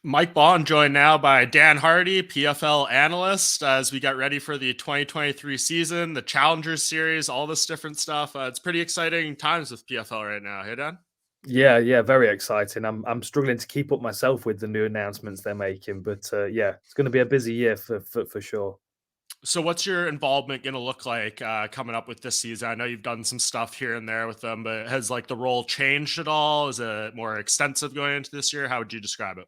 Mike Bohn joined now by Dan Hardy, PFL analyst, as we get ready for the 2023 season, the Challengers Series, all this different stuff. It's pretty exciting times with PFL right now. Hey, Dan? Yeah, very exciting. I'm struggling to keep up myself with the new announcements they're making, but yeah, it's going to be a busy year for sure. So, what's your involvement going to look like coming up with this season? I know you've done some stuff here and there with them, but has like the role changed at all? Is it more extensive going into this year? How would you describe it?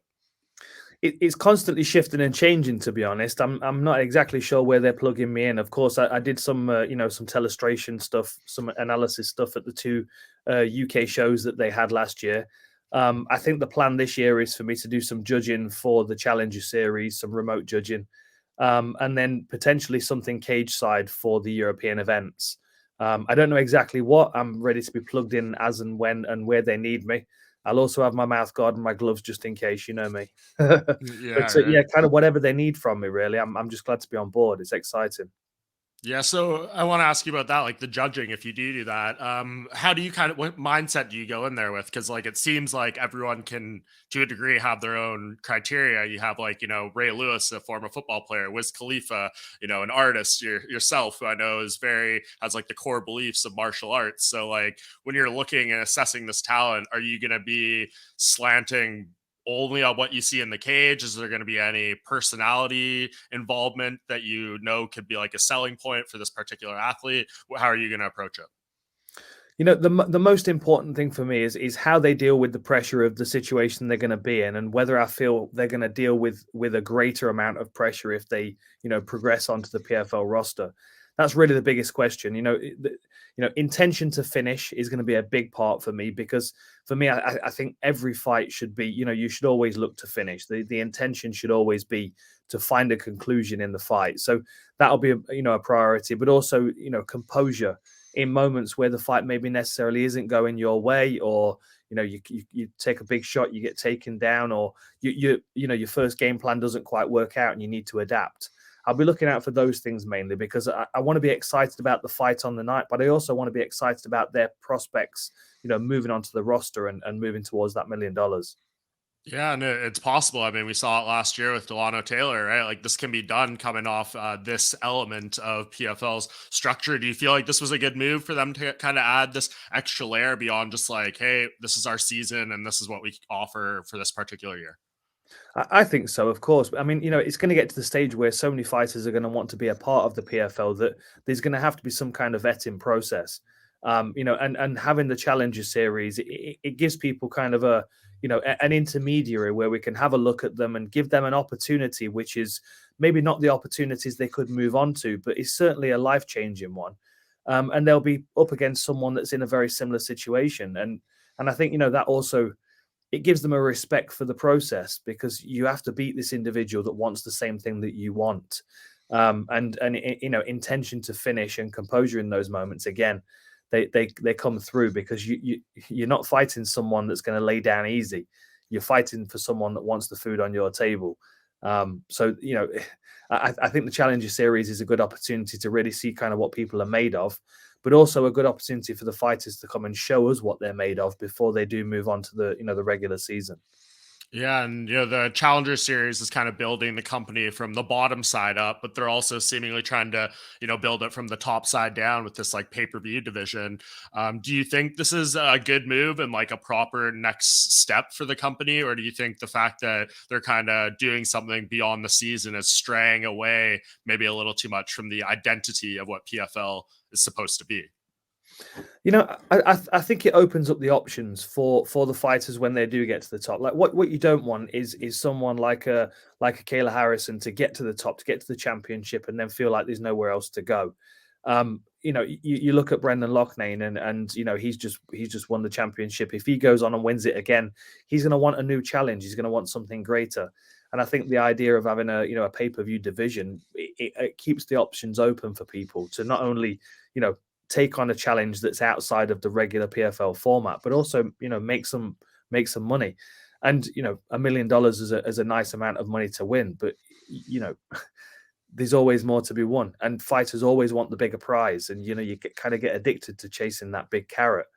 It's constantly shifting and changing. To be honest, I'm not exactly sure where they're plugging me in. Of course, I did some some telestration stuff, some analysis stuff at the two UK shows that they had last year. I think the plan this year is for me to do some judging for the Challenger Series, some remote judging, and then potentially something cage side for the European events. I don't know exactly what. I'm ready to be plugged in as and when and where they need me. I'll also have my mouth guard and my gloves just in case, you know me. Yeah, But right. yeah, kind of whatever they need from me, really. I'm just glad to be on board. It's exciting. Yeah, so I want to ask you about that, like the judging. If you do that, how do you what mindset do you go in there with? Because like it seems like everyone can, to a degree, have their own criteria. You have like Ray Lewis, a former football player, Wiz Khalifa, an artist, yourself, who I know is has like the core beliefs of martial arts. So like when you're looking and assessing this talent, are you going to be slanting only on what you see in the cage? Is there going to be any personality involvement that could be like a selling point for this particular athlete? How are you going to approach it? The most important thing for me is how they deal with the pressure of the situation they're going to be in, and whether I feel they're going to deal with a greater amount of pressure if they progress onto the PFL roster. That's really the biggest question. Intention to finish is going to be a big part for me, because for me, I think every fight should be, you should always look to finish. The intention should always be to find a conclusion in the fight. So that'll be a priority, but also composure in moments where the fight maybe necessarily isn't going your way, or you take a big shot, you get taken down, or your first game plan doesn't quite work out and you need to adapt. I'll be looking out for those things mainly, because I want to be excited about the fight on the night, but I also want to be excited about their prospects, moving onto the roster and moving towards that $1 million. Yeah, and it's possible. I mean, we saw it last year with Delano Taylor, right? Like this can be done coming off this element of PFL's structure. Do you feel like this was a good move for them to kind of add this extra layer beyond just like, hey, this is our season and this is what we offer for this particular year? I think so, of course. I mean, it's going to get to the stage where so many fighters are going to want to be a part of the PFL that there's going to have to be some kind of vetting process. And having the Challenger Series, it gives people kind of an intermediary where we can have a look at them and give them an opportunity, which is maybe not the opportunities they could move on to, but it's certainly a life-changing one. And they'll be up against someone that's in a very similar situation. And I think, that also it gives them a respect for the process, because you have to beat this individual that wants the same thing that you want. And intention to finish and composure in those moments, again, they come through, because you're not fighting someone that's going to lay down easy. You're fighting for someone that wants the food on your table. So I think the Challenger Series is a good opportunity to really see kind of what people are made of, but also a good opportunity for the fighters to come and show us what they're made of before they do move on to the regular season. Yeah, and the Challenger Series is kind of building the company from the bottom side up, but they're also seemingly trying to, build it from the top side down with this like pay-per-view division. Do you think this is a good move and like a proper next step for the company, or do you think the fact that they're kind of doing something beyond the season is straying away maybe a little too much from the identity of what PFL is supposed to be? I think it opens up the options for the fighters when they do get to the top. Like what you don't want is someone like a Kayla Harrison to get to the top, to get to the championship, and then feel like there's nowhere else to go. You look at Brendan Loughnane, and he's just won the championship. If he goes on and wins it again, he's going to want a new challenge. He's going to want something greater. And I think the idea of having a pay-per-view division, it keeps the options open for people to not only take on a challenge that's outside of the regular PFL format, but also make some money. And $1 million is a nice amount of money to win, but there's always more to be won, and fighters always want the bigger prize, and you kind of get addicted to chasing that big carrot.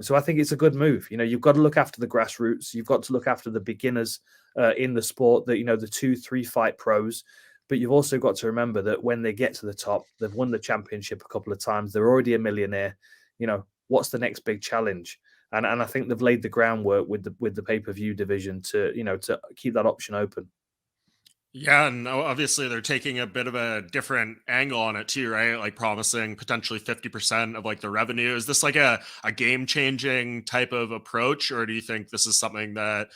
So I think it's a good move. You've got to look after the grassroots. You've got to look after the beginners in the sport, the 2-3 fight pros. But you've also got to remember that when they get to the top, they've won the championship a couple of times. They're already a millionaire. What's the next big challenge? And I think they've laid the groundwork with the pay-per-view division to keep that option open. Yeah, and obviously they're taking a bit of a different angle on it too, right? Like promising potentially 50% of like the revenue. Is this like a game-changing type of approach, or do you think this is something that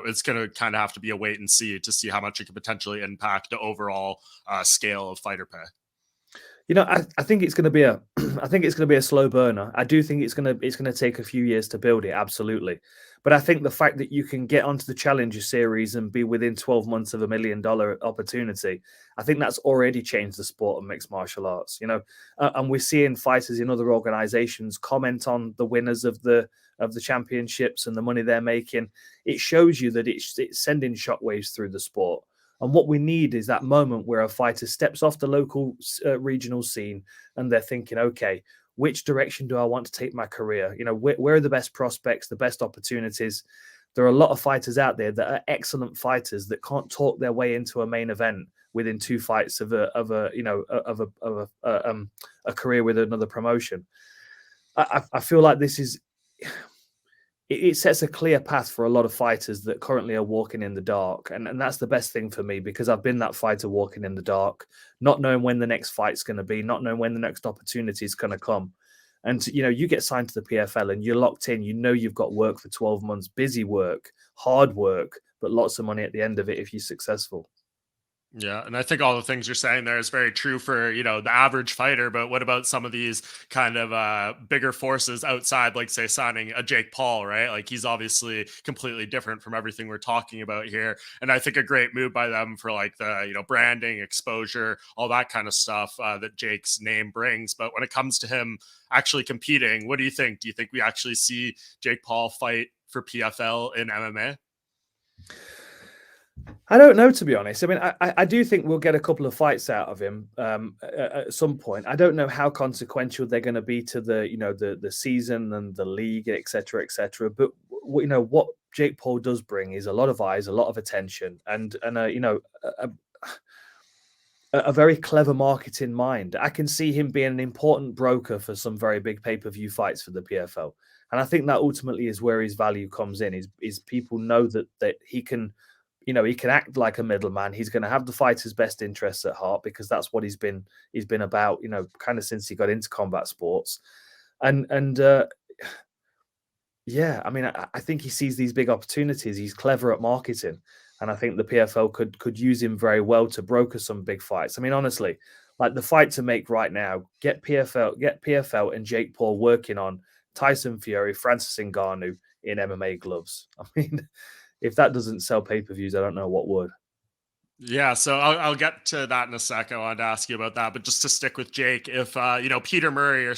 it's going to kind of have to be a wait and see to see how much it could potentially impact the overall scale of fighter pay? I think it's going to be I think it's going to be a slow burner. I do think it's going to take a few years to build it, absolutely. But I think the fact that you can get onto the Challenger Series and be within 12 months of $1 million opportunity, I think that's already changed the sport of mixed martial arts. And we're seeing fighters in other organizations comment on the winners of the championships and the money they're making. It shows you that it's sending shockwaves through the sport. And what we need is that moment where a fighter steps off the local regional scene and they're thinking, okay, which direction do I want to take my career? Where are the best prospects, the best opportunities? There are a lot of fighters out there that are excellent fighters that can't talk their way into a main event within 2 fights of a career with another promotion. I feel like this is. It sets a clear path for a lot of fighters that currently are walking in the dark. And that's the best thing for me, because I've been that fighter walking in the dark, not knowing when the next fight's going to be, not knowing when the next opportunity is going to come. And, you get signed to the PFL and you're locked in, you've got work for 12 months, busy work, hard work, but lots of money at the end of it if you're successful. Yeah, and I think all the things you're saying there is very true for, the average fighter, but what about some of these kind of bigger forces outside, like say signing a Jake Paul, right? Like he's obviously completely different from everything we're talking about here. And I think a great move by them for like the, branding, exposure, all that kind of stuff that Jake's name brings. But when it comes to him actually competing, what do you think? Do you think we actually see Jake Paul fight for PFL in MMA? I don't know, to be honest. I mean, I do think we'll get a couple of fights out of him at some point. I don't know how consequential they're going to be to the season and the league, etc., etc. But what Jake Paul does bring is a lot of eyes, a lot of attention, and a very clever marketing mind. I can see him being an important broker for some very big pay-per-view fights for the PFL, and I think that ultimately is where his value comes in. Is people know that he can. He can act like a middleman. He's going to have the fighter's best interests at heart, because that's what he's been about, kind of since he got into combat sports. And yeah, I mean, I think he sees these big opportunities. He's clever at marketing, and I think the PFL could use him very well to broker some big fights. I mean, honestly, like the fight to make right now, get PFL and Jake Paul working on Tyson Fury, Francis Ngannou in MMA gloves. I mean, if that doesn't sell pay-per-views, I don't know what would. Yeah, so I'll get to that in a sec. I wanted to ask you about that, but just to stick with Jake, if Peter Murray or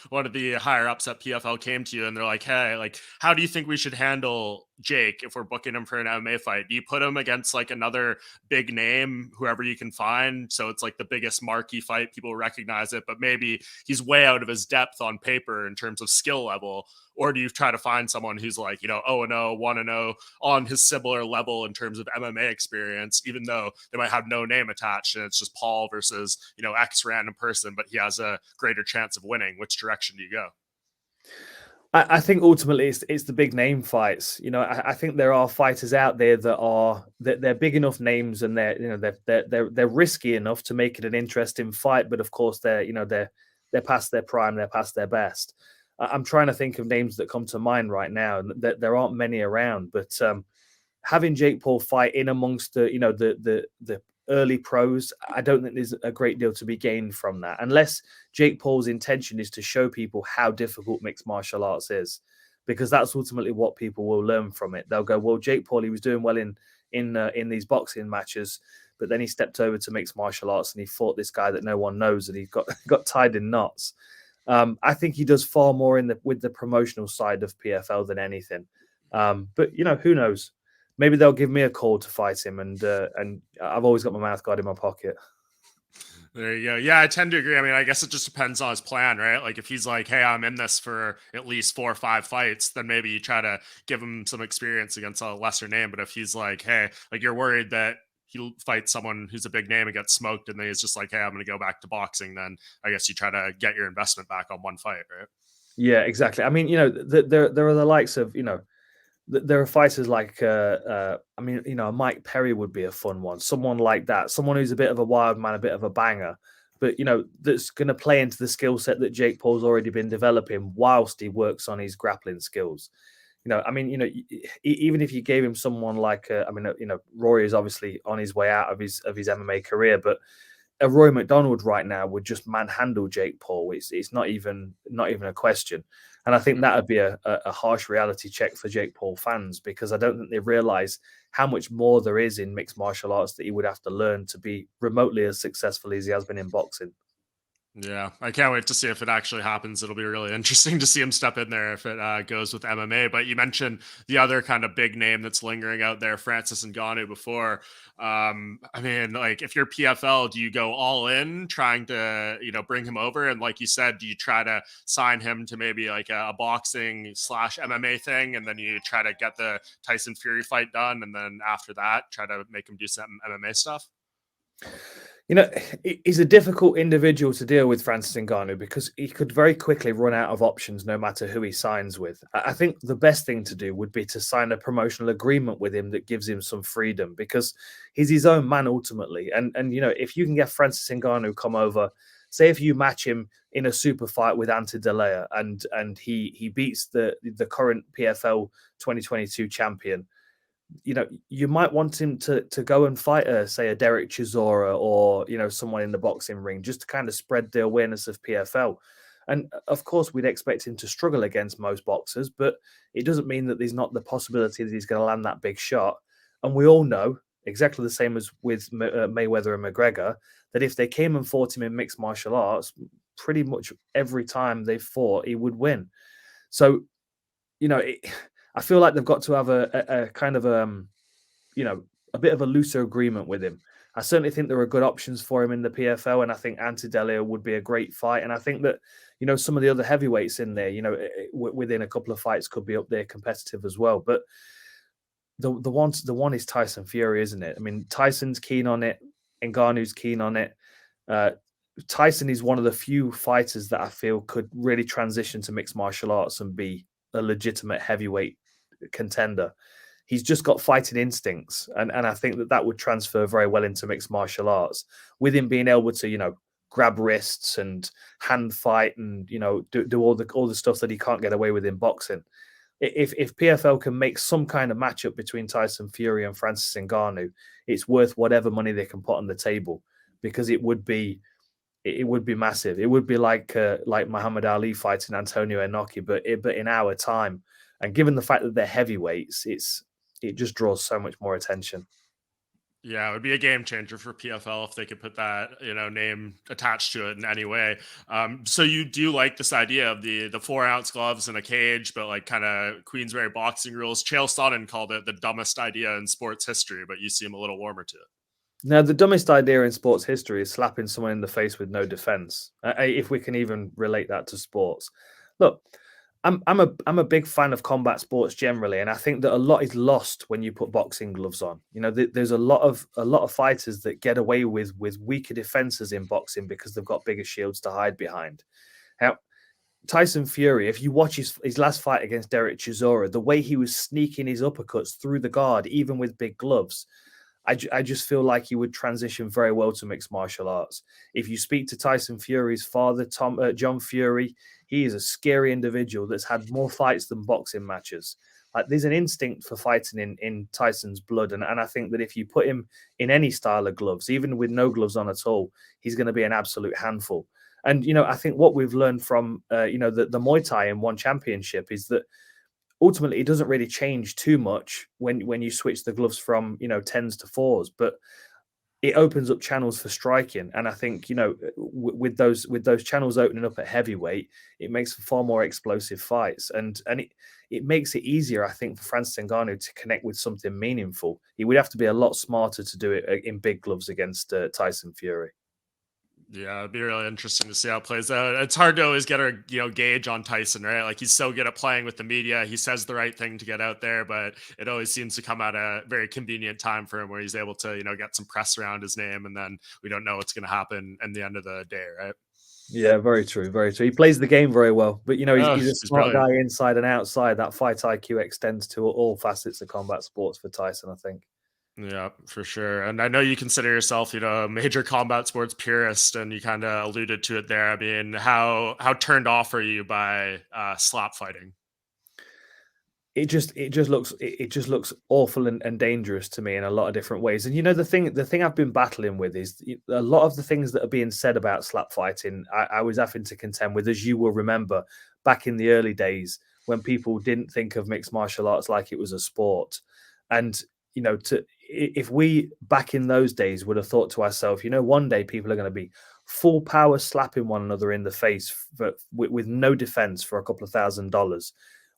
one of the higher ups at PFL came to you and they're like, "Hey, like, how do you think we should handle Jake if we're booking him for an MMA fight? Do you put him against like another big name, whoever you can find, so it's like the biggest marquee fight, people recognize it, but maybe he's way out of his depth on paper in terms of skill level? Or do you try to find someone who's like 0-0, 1-0 on his similar level in terms of MMA experience, even though they might have no name attached and it's just Paul versus X random person, but he has a greater chance of winning? Which direction do you go? I think ultimately it's the big name fights. I think there are fighters out there that they're big enough names, and they're risky enough to make it an interesting fight. But of course they're past their prime, they're past their best. I'm trying to think of names that come to mind right now. There aren't many around, but having Jake Paul fight in amongst the early pros, I don't think there's a great deal to be gained from that, unless Jake Paul's intention is to show people how difficult mixed martial arts is, because that's ultimately what people will learn from it. They'll go, well, Jake Paul, he was doing well in these boxing matches, but then he stepped over to mixed martial arts and he fought this guy that no one knows, and he got tied in knots. I think he does far more with the promotional side of PFL than anything. But who knows? Maybe they'll give me a call to fight him, and I've always got my mouth guard in my pocket. There you go. Yeah, I tend to agree. I mean, I guess it just depends on his plan, right? Like if he's like, "Hey, I'm in this for at least 4 or 5 fights," then maybe you try to give him some experience against a lesser name. But if he's like, "Hey," like you're worried that he'll fight someone who's a big name and get smoked, and then he's just like, "Hey, I'm going to go back to boxing," then I guess you try to get your investment back on one fight, right? Yeah, exactly. I mean, there are the likes of, there are fighters like, I mean, Mike Perry would be a fun one. Someone like that, someone who's a bit of a wild man, a bit of a banger, but that's going to play into the skill set that Jake Paul's already been developing whilst he works on his grappling skills. I mean, even if you gave him someone like, I mean, Rory is obviously on his way out of his MMA career, but a Roy McDonald right now would just manhandle Jake Paul. It's not even a question. And I think that would be a harsh reality check for Jake Paul fans, because I don't think they realize how much more there is in mixed martial arts that he would have to learn to be remotely as successful as he has been in boxing. Yeah, I can't wait to see if it actually happens. It'll be really interesting to see him step in there if it goes with MMA. But you mentioned the other kind of big name that's lingering out there, Francis Ngannou, before. I mean, like if you're PFL, do you go all in trying to, bring him over? And like you said, do you try to sign him to maybe like a boxing / MMA thing? And then you try to get the Tyson Fury fight done. And then after that, try to make him do some MMA stuff? He's a difficult individual to deal with, Francis Ngannou, because he could very quickly run out of options no matter who he signs with. I think the best thing to do would be to sign a promotional agreement with him that gives him some freedom, because he's his own man ultimately. And if you can get Francis Ngannou come over, say if you match him in a super fight with Ante Delea and he beats the current PFL 2022 champion, you might want him to go and fight say a Derek Chisora or someone in the boxing ring, just to kind of spread the awareness of PFL. And of course, we'd expect him to struggle against most boxers, but it doesn't mean that there's not the possibility that he's going to land that big shot. And we all know, exactly the same as with Mayweather and McGregor, that if they came and fought him in mixed martial arts, pretty much every time they fought, he would win. So, I feel like they've got to have a kind of a bit of a looser agreement with him. I certainly think there are good options for him in the PFL, and I think Ante Delea would be a great fight. And I think that some of the other heavyweights in there, within a couple of fights, could be up there competitive as well. But the one is Tyson Fury, isn't it? I mean, Tyson's keen on it, Ngannou's keen on it. Tyson is one of the few fighters that I feel could really transition to mixed martial arts and be a legitimate heavyweight contender. He's just got fighting instincts, and I think that would transfer very well into mixed martial arts, with him being able to grab wrists and hand fight and do all the stuff that he can't get away with in boxing. If PFL can make some kind of matchup between Tyson Fury and Francis Ngannou, it's worth whatever money they can put on the table, because it would be massive. It would be like Muhammad Ali fighting Antonio Inoki, but in our time. And given the fact that they're heavyweights, it just draws so much more attention. Yeah, it would be a game changer for PFL if they could put that, name attached to it in any way. So you do like this idea of the 4 ounce gloves in a cage, but like kind of Queensberry boxing rules. Chael Sonnen called it the dumbest idea in sports history, but you seem a little warmer to it. Now, the dumbest idea in sports history is slapping someone in the face with no defense. If we can even relate that to sports, look, I'm a big fan of combat sports generally, and I think that a lot is lost when you put boxing gloves on. There's a lot of fighters that get away with weaker defenses in boxing because they've got bigger shields to hide behind. Now, Tyson Fury, if you watch his last fight against Derek Chisora, the way he was sneaking his uppercuts through the guard, even with big gloves, I just feel like he would transition very well to mixed martial arts. If you speak to Tyson Fury's father, Jon Fury, he is a scary individual that's had more fights than boxing matches. Like, there's an instinct for fighting in Tyson's blood, and I think that if you put him in any style of gloves, even with no gloves on at all, he's going to be an absolute handful. And I think what we've learned from the Muay Thai in one championship is that ultimately it doesn't really change too much when you switch the gloves from 10s to 4s, but it opens up channels for striking. And I think with those channels opening up at heavyweight, it makes for far more explosive fights, and it makes it easier, I think, for Francis Ngannou to connect with something meaningful. He would have to be a lot smarter to do it in big gloves against Tyson Fury. Yeah, it'd be really interesting to see how it plays out. It's hard to always get a gauge on Tyson, right? Like he's so good at playing with the media. He says the right thing to get out there, but it always seems to come at a very convenient time for him where he's able to, get some press around his name, and then we don't know what's going to happen at the end of the day, right? Yeah, very true, very true. He plays the game very well, but Oh, he's a he's smart brilliant. guy inside and outside. That fight IQ extends to all facets of combat sports for Tyson, I think. Yeah, for sure. And I know you consider yourself, a major combat sports purist, and you kind of alluded to it there. I mean, how turned off are you by slap fighting? It just looks awful and dangerous to me in a lot of different ways. And the thing I've been battling with is a lot of the things that are being said about slap fighting. I was having to contend with, as you will remember, back in the early days when people didn't think of mixed martial arts like it was a sport. And if we back in those days would have thought to ourselves, one day people are going to be full power slapping one another in the face with no defense for a couple of $1,000s,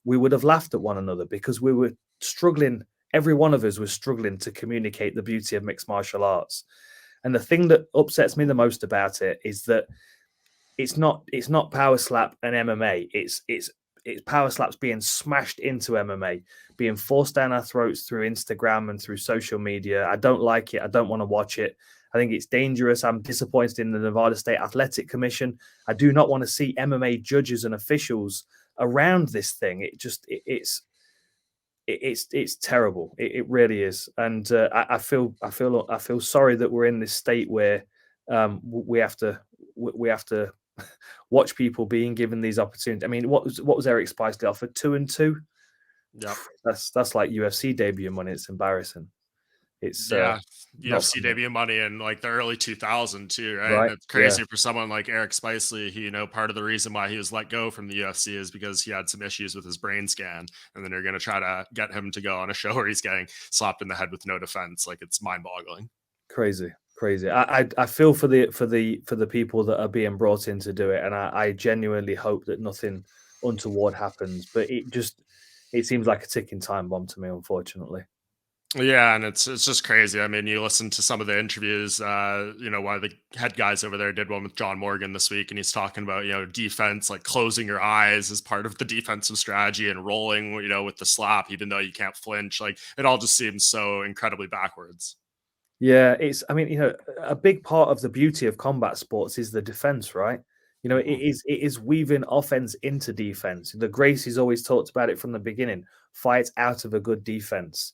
we would have laughed at one another because we were struggling. Every one of us was struggling to communicate the beauty of mixed martial arts. And the thing that upsets me the most about it is that it's not power slap and MMA. It's power slaps being smashed into MMA, being forced down our throats through Instagram and through social media. I don't like it. I don't want to watch it. I think it's dangerous. I'm disappointed in the Nevada State Athletic Commission. I do not want to see MMA judges and officials around this thing. It's terrible. It really is, and I feel sorry that we're in this state where we have to watch people being given these opportunities. I mean, what was Eric Spicely offered? 2-2. Yep. That's like UFC debut money. It's embarrassing. It's Yeah, not UFC for me, debut money in like the early 2000 too, right? And right? it's Yeah, crazy for someone like Eric Spicely, who, part of the reason why he was let go from the UFC is because he had some issues with his brain scan. And then they're going to try to get him to go on a show where he's getting slapped in the head with no defense. Like it's mind boggling. crazy, crazy. I feel for the people that are being brought in to do it, and I genuinely hope that nothing untoward happens. But it seems like a ticking time bomb to me, unfortunately. Yeah, and it's just crazy. I mean, you listen to some of the interviews. One of the head guys over there did one with John Morgan this week, and he's talking about defense, like closing your eyes as part of the defensive strategy, and rolling, with the slap, even though you can't flinch. Like it all just seems so incredibly backwards. Yeah, I mean, a big part of the beauty of combat sports is the defense, right? It Mhm. is weaving offense into defense. The Gracie's always talked about it from the beginning. Fight out of a good defense.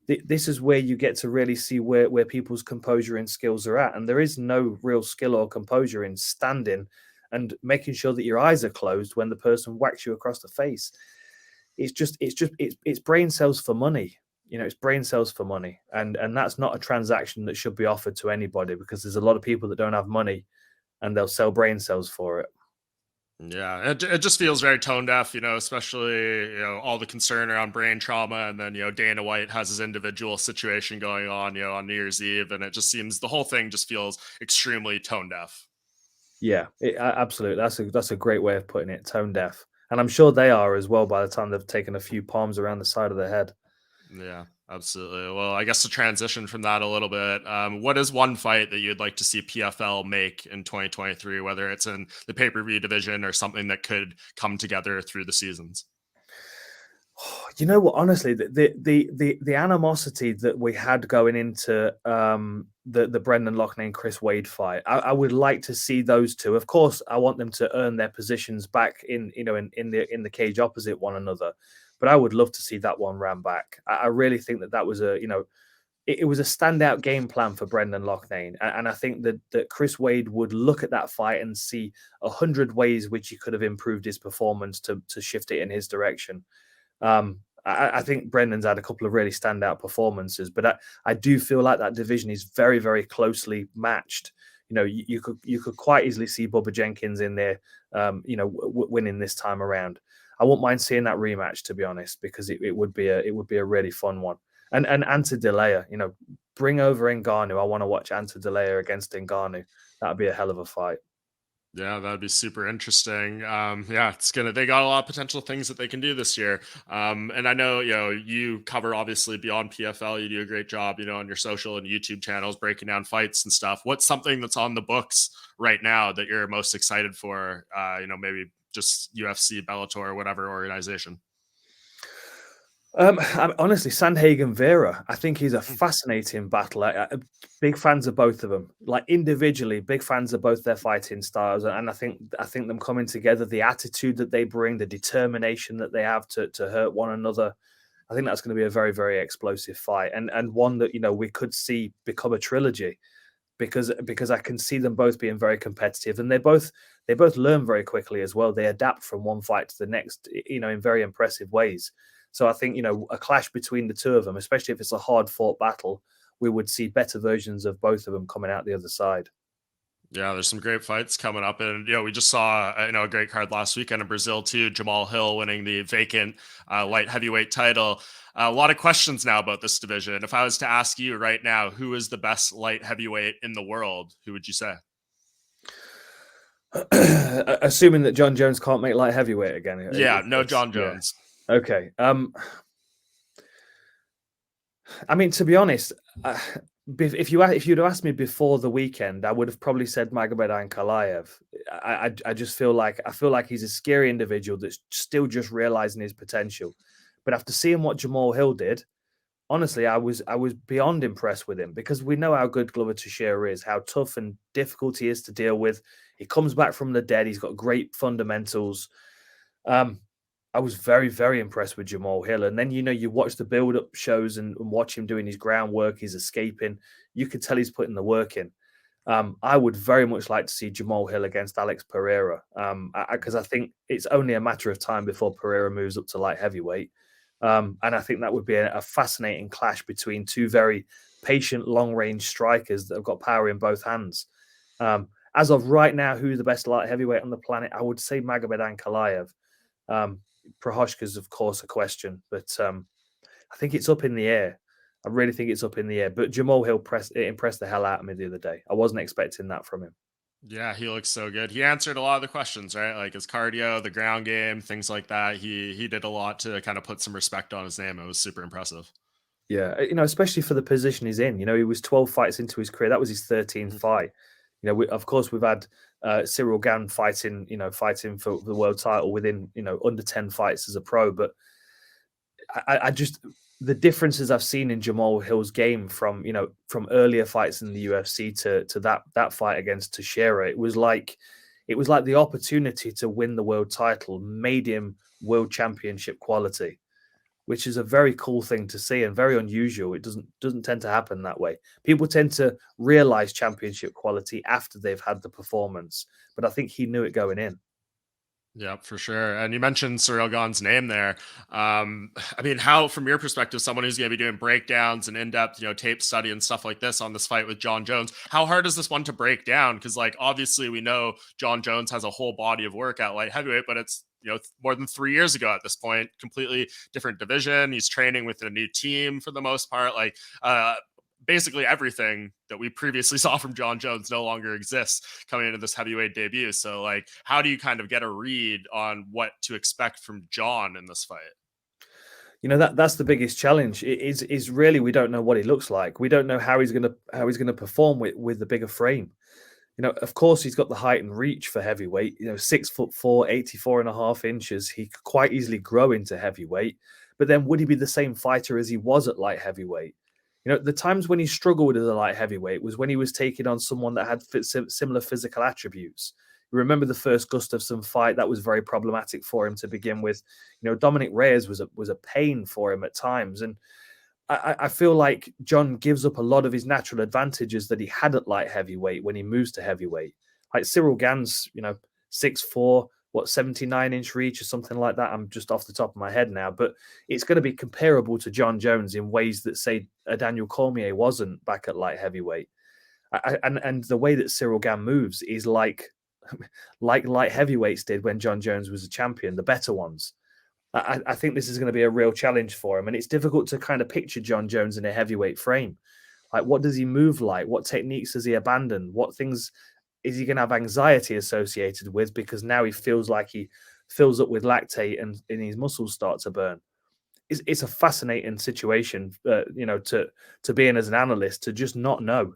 This is where you get to really see where people's composure and skills are at. And there is no real skill or composure in standing and making sure that your eyes are closed when the person whacks you across the face. It's brain cells for money. It's brain cells for money, and that's not a transaction that should be offered to anybody, because there's a lot of people that don't have money and they'll sell brain cells for it. Yeah, it just feels very tone deaf, especially, all the concern around brain trauma. And then, Dana White has his individual situation going on, on New Year's Eve. And it just seems the whole thing just feels extremely tone deaf. Yeah, absolutely. That's a great way of putting it. Tone deaf, and I'm sure they are as well by the time they've taken a few palms around the side of their head. Yeah, absolutely. Well, I guess to transition from that a little bit, what is one fight that you'd like to see PFL make in 2023, whether it's in the pay per view division or something that could come together through the seasons? You know what? Honestly, the animosity that we had going into the Brendan Loughnane Chris Wade fight, I would like to see those two. Of course, I want them to earn their positions back in the cage opposite one another. But I would love to see that one ran back. I really think that was it was a standout game plan for Brendan Loughnane, and I think that Chris Wade would look at that fight and see 100 ways which he could have improved his performance to shift it in his direction. I think Brendan's had a couple of really standout performances, but I do feel like that division is very, very closely matched. You could quite easily see Bubba Jenkins in there, winning this time around. I wouldn't mind seeing that rematch, to be honest, because it would be a really fun one. And Anta Delea, bring over Ngannou. I want to watch Anta Delea against Ngannou. That'd be a hell of a fight. Yeah, that'd be super interesting. Yeah, they got a lot of potential things that they can do this year. And I know, you cover obviously beyond PFL, you do a great job, on your social and YouTube channels, breaking down fights and stuff. What's something that's on the books right now that you're most excited for? Maybe just UFC, Bellator, whatever organization. Honestly, Sandhagen Vera, I think he's a Mm. fascinating battle. Big fans of both of them. Like individually, big fans of both their fighting styles, and I think them coming together, the attitude that they bring, the determination that they have to hurt one another. I think that's going to be a very, very explosive fight, and one that we could see become a trilogy because I can see them both being very competitive, and they both learn very quickly as well. They adapt from one fight to the next, in very impressive ways. So I think a clash between the two of them, especially if it's a hard fought battle, we would see better versions of both of them coming out the other side. Yeah, there's some great fights coming up, and we just saw a great card last weekend in Brazil too. Jamal Hill winning the vacant light heavyweight title. A lot of questions now about this division. If I was to ask you right now, who is the best light heavyweight in the world, who would you say? Assuming that Jon Jones can't make light heavyweight again. Yeah, no, It's Jon yeah. Jones. Okay. I mean, to be honest, if you'd asked me before the weekend, I would have probably said Magomed Ankalaev. I just feel like he's a scary individual that's still just realizing his potential. But after seeing what Jamal Hill did, honestly, I was beyond impressed with him because we know how good Glover Teixeira is, how tough and difficult he is to deal with. He comes back from the dead. He's got great fundamentals. Um, I was very, very impressed with Jamal Hill. And then, you watch the build up shows and watch him doing his groundwork, he's escaping. You could tell he's putting the work in. I would very much like to see Jamal Hill against Alex Pereira because I think it's only a matter of time before Pereira moves up to light heavyweight. And I think that would be a fascinating clash between two very patient, long range strikers that have got power in both hands. As of right now, who's the best light heavyweight on the planet? I would say Magomed Ankalaev. Prohoshka's, of course, a question, but I think it's up in the air. I really think it's up in the air. But Jamal Hill impressed the hell out of me the other day. I wasn't expecting that from him. Yeah, he looks so good. He answered a lot of the questions, right? Like his cardio, the ground game, things like that. He did a lot to kind of put some respect on his name. It was super impressive. Yeah, especially for the position he's in. He was 12 fights into his career. That was his 13th Mhm. fight. Of course, we've had Ciryl Gane fighting for the world title within, under 10 fights as a pro. But I just the differences I've seen in Jamal Hill's game from earlier fights in the UFC to that fight against Teixeira, it was like the opportunity to win the world title made him world championship quality, which is a very cool thing to see and very unusual. It doesn't tend to happen that way. People tend to realize championship quality after they've had the performance, but I think he knew it going in. Yeah, for sure. And you mentioned Ciryl Gane's name there. I mean, how, from your perspective, someone who's going to be doing breakdowns and in-depth, tape study and stuff like this on this fight with Jon Jones, how hard is this one to break down? Because, like, obviously, we know Jon Jones has a whole body of work at light heavyweight, but it's more than 3 years ago at this point. Completely different division. He's training with a new team for the most part. Like, basically everything that we previously saw from Jon Jones no longer exists coming into this heavyweight debut. So, like, how do you kind of get a read on what to expect from Jon in this fight? That's the biggest challenge. Is really we don't know what he looks like. We don't know how he's gonna perform with the bigger frame. Of course, he's got the height and reach for heavyweight. 6'4", 84.5 inches. He could quite easily grow into heavyweight. But then, would he be the same fighter as he was at light heavyweight? The times when he struggled as a light heavyweight was when he was taking on someone that had similar physical attributes. You remember the first Gustafsson fight? That was very problematic for him to begin with. Dominic Reyes was a pain for him at times, and I feel like Jon gives up a lot of his natural advantages that he had at light heavyweight when he moves to heavyweight. Like Ciryl Gane's, 6'4", 79-inch reach or something like that. I'm just off the top of my head now, but it's going to be comparable to Jon Jones in ways that, say, a Daniel Cormier wasn't back at light heavyweight. And the way that Ciryl Gane moves is like light heavyweights did when Jon Jones was a champion, the better ones. I think this is going to be a real challenge for him. And it's difficult to kind of picture Jon Jones in a heavyweight frame. Like, what does he move like? What techniques does he abandon? What things is he going to have anxiety associated with, because now he feels like he fills up with lactate and his muscles start to burn? It's a fascinating situation, to be in as an analyst, to just not know,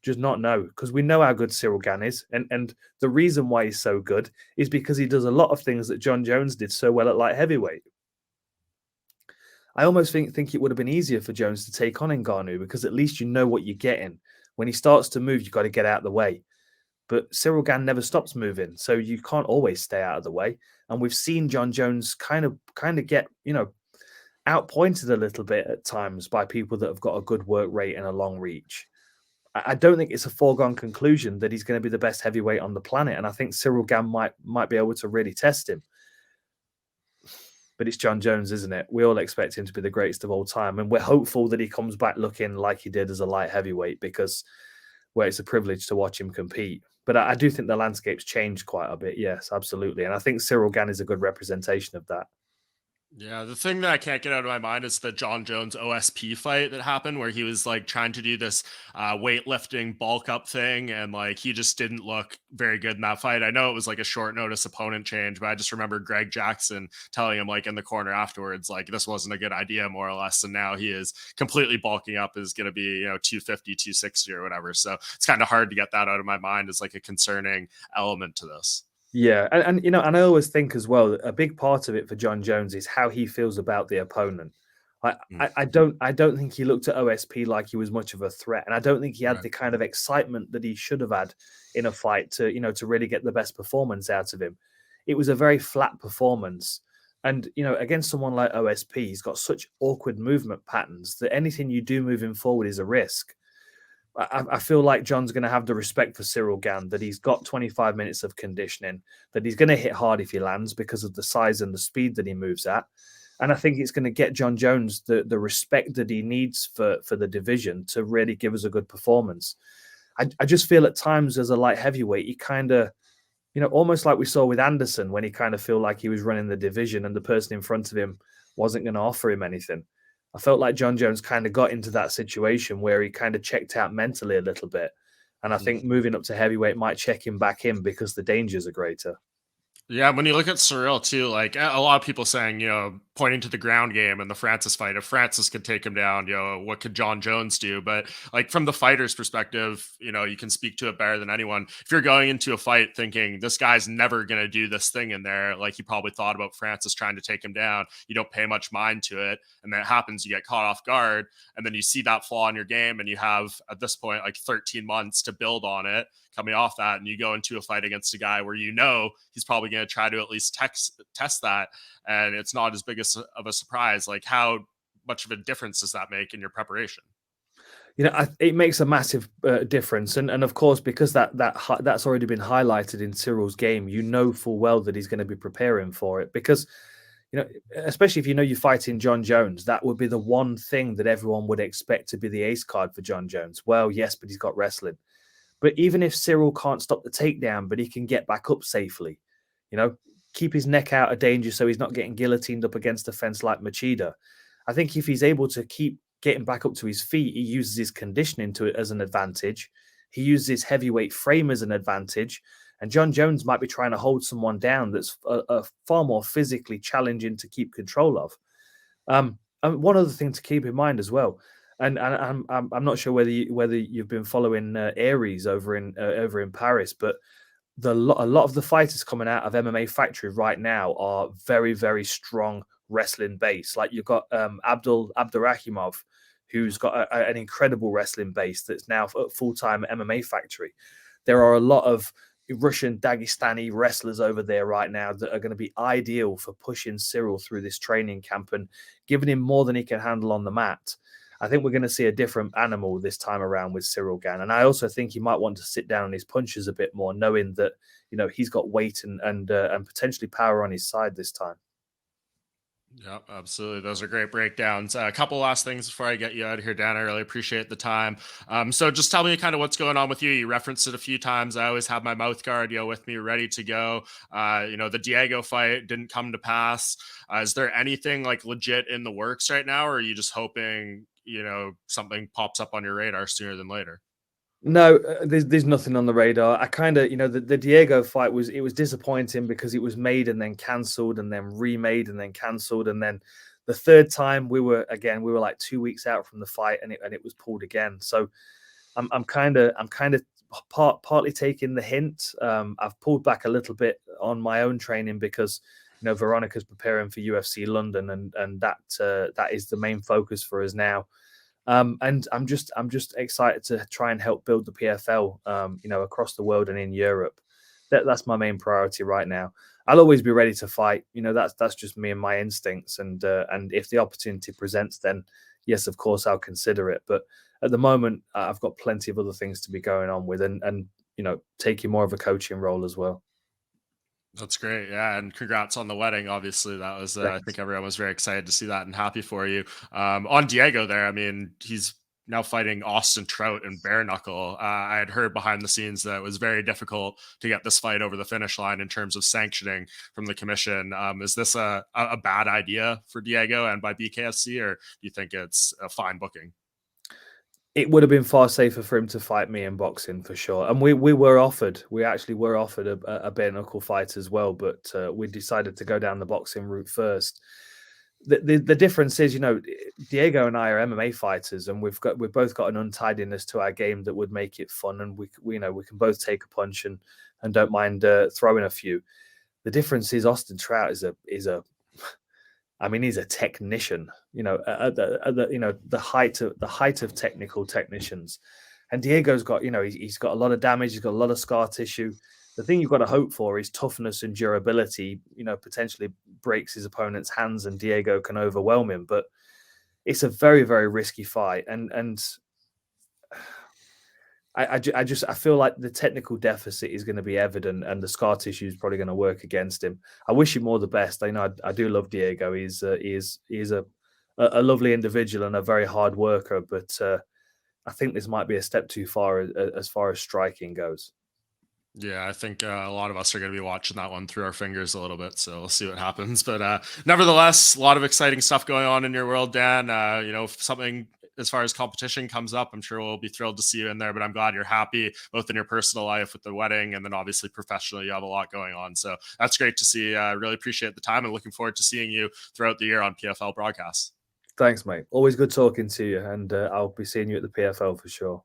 because we know how good Ciryl Gane is, and the reason why he's so good is because he does a lot of things that Jon Jones did so well at light heavyweight. I almost think it would have been easier for Jones to take on Ngannou, because at least you know what you're getting. When he starts to move, you've got to get out of the way. But Ciryl Gane never stops moving, so you can't always stay out of the way. And we've seen Jon Jones kind of get, outpointed a little bit at times by people that have got a good work rate and a long reach. I don't think it's a foregone conclusion that he's going to be the best heavyweight on the planet, and I think Ciryl Gane might be able to really test him. But it's Jon Jones, isn't it? We all expect him to be the greatest of all time, and we're hopeful that he comes back looking like he did as a light heavyweight, because it's a privilege to watch him compete. But I do think the landscape's changed quite a bit. Yes, absolutely. And I think Ciryl Gane is a good representation of that. Yeah, the thing that I can't get out of my mind is the Jon Jones OSP fight that happened, where he was like trying to do this weightlifting bulk up thing, and like he just didn't look very good in that fight. I know it was like a short notice opponent change, but I just remember Greg Jackson telling him like in the corner afterwards, like this wasn't a good idea, more or less. And now he is completely bulking up, is going to be 250, 260 or whatever. So it's kind of hard to get that out of my mind as like a concerning element to this. Yeah, and I always think as well that a big part of it for Jon Jones is how he feels about the opponent. I don't think he looked at OSP like he was much of a threat, and I don't think he had the kind of excitement that he should have had in a fight to really get the best performance out of him. It was a very flat performance, and against someone like OSP, he's got such awkward movement patterns that anything you do moving forward is a risk. I feel like John's going to have the respect for Ciryl Gane, that he's got 25 minutes of conditioning, that he's going to hit hard if he lands because of the size and the speed that he moves at. And I think it's going to get Jon Jones the respect that he needs for the division to really give us a good performance. I just feel at times as a light heavyweight, he kind of, almost like we saw with Anderson, when he kind of feel like he was running the division and the person in front of him wasn't going to offer him anything. I felt like Jon Jones kind of got into that situation where he kind of checked out mentally a little bit. And I think moving up to heavyweight might check him back in because the dangers are greater. Yeah, when you look at Ciryl too, like a lot of people saying, pointing to the ground game and the Francis fight, if Francis could take him down, what could Jon Jones do? But like from the fighter's perspective, you can speak to it better than anyone. If you're going into a fight thinking this guy's never going to do this thing in there, like he probably thought about Francis trying to take him down, you don't pay much mind to it. And then it happens, you get caught off guard. And then you see that flaw in your game, and you have at this point like 13 months to build on it coming off that, and you go into a fight against a guy where he's probably going to try to at least test that, and it's not as big of a surprise. Like, how much of a difference does that make in your preparation? It makes a massive difference, and of course, because that's already been highlighted in Cyryl's game, full well that he's going to be preparing for it. Because especially if you're fighting Jon Jones, that would be the one thing that everyone would expect to be the ace card for Jon Jones. Well, yes, but he's got wrestling. But even if Ciryl can't stop the takedown, but he can get back up safely, keep his neck out of danger so he's not getting guillotined up against a fence like Machida. I think if he's able to keep getting back up to his feet, he uses his conditioning to it as an advantage. He uses his heavyweight frame as an advantage. And Jon Jones might be trying to hold someone down that's a far more physically challenging to keep control of. And one other thing to keep in mind as well, and I'm not sure whether you've been following Aries over in Paris, but a lot of the fighters coming out of MMA Factory right now are very, very strong wrestling base. Like you've got Abdurakhimov, who's got an incredible wrestling base that's now at full-time MMA Factory. There are a lot of Russian Dagestani wrestlers over there right now that are going to be ideal for pushing Ciryl through this training camp and giving him more than he can handle on the mat. I think we're going to see a different animal this time around with Ciryl Gane. And I also think he might want to sit down on his punches a bit more, knowing that, he's got weight and potentially power on his side this time. Yeah, absolutely. Those are great breakdowns. A couple last things before I get you out of here, Dan. I really appreciate the time. So just tell me kind of what's going on with you. You referenced it a few times. I always have my mouth guard, with me ready to go. The Diego fight didn't come to pass. Is there anything like legit in the works right now, or are you just hoping, something pops up on your radar sooner than later? No, there's nothing on the radar. I kind of, the Diego fight was disappointing because it was made and then cancelled and then remade and then cancelled, and then the third time we were like 2 weeks out from the fight and it was pulled again. So I'm kind of partly taking the hint. I've pulled back a little bit on my own training because Veronica's preparing for UFC London, and that is the main focus for us now. And I'm just excited to try and help build the PFL, across the world and in Europe. That's my main priority right now. I'll always be ready to fight. That's just me and my instincts. And if the opportunity presents, then yes, of course, I'll consider it. But at the moment, I've got plenty of other things to be going on with, and taking more of a coaching role as well. That's great. Yeah. And congrats on the wedding. Obviously, that was, I Thanks. think everyone was very excited to see that and happy for you. On Diego there, I mean, he's now fighting Austin Trout and bare knuckle. I had heard behind the scenes that it was very difficult to get this fight over the finish line in terms of sanctioning from the commission. Is this a bad idea for Diego and by BKFC, or do you think it's a fine booking? It would have been far safer for him to fight me in boxing for sure. And we actually were offered a bare knuckle fight as well, but we decided to go down the boxing route first. The difference is, Diego and I are MMA fighters, and we've both got an untidiness to our game that would make it fun, and we can both take a punch and don't mind throwing a few. The difference is Austin Trout is a I mean, he's a technician, at the height of technical technicians. And Diego's got, he's got a lot of damage, he's got a lot of scar tissue. The thing you've got to hope for is toughness and durability, potentially breaks his opponent's hands and Diego can overwhelm him. But it's a very, very risky fight. And I feel like the technical deficit is going to be evident, and the scar tissue is probably going to work against him. I wish him all the best. I do love Diego. He is a lovely individual and a very hard worker, but I think this might be a step too far as striking goes. Yeah, I think a lot of us are going to be watching that one through our fingers a little bit, so we'll see what happens. But nevertheless, a lot of exciting stuff going on in your world, Dan. If something as far as competition comes up, I'm sure we'll be thrilled to see you in there. But I'm glad you're happy, both in your personal life with the wedding, and then obviously professionally, you have a lot going on. So that's great to see. Really appreciate the time, and looking forward to seeing you throughout the year on PFL broadcasts. Thanks, mate. Always good talking to you, and I'll be seeing you at the PFL for sure.